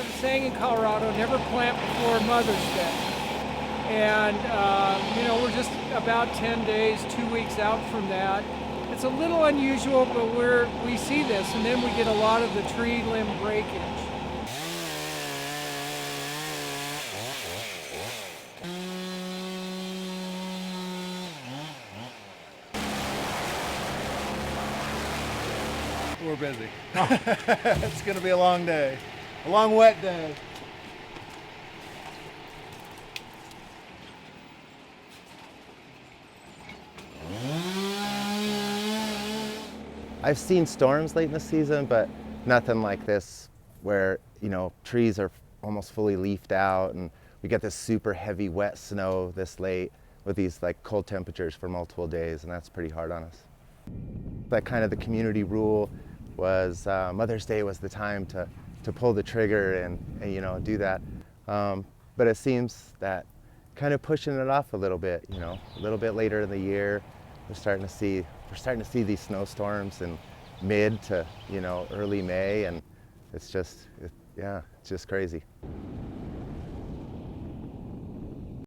have a saying in Colorado, never plant before Mother's Day. And, we're just about 10 days, 2 weeks out from that. It's a little unusual, but we see this, and then we get a lot of the tree limb breakage. We're busy. It's going to be a long day, a long wet day. I've seen storms late in the season, but nothing like this where, trees are almost fully leafed out and we get this super heavy wet snow this late with these like cold temperatures for multiple days, and that's pretty hard on us. That kind of the community rule was Mother's Day was the time to pull the trigger and do that. But it seems that kind of pushing it off a little bit, a little bit later in the year, we're starting to see these snowstorms in mid to early May, and it's just crazy.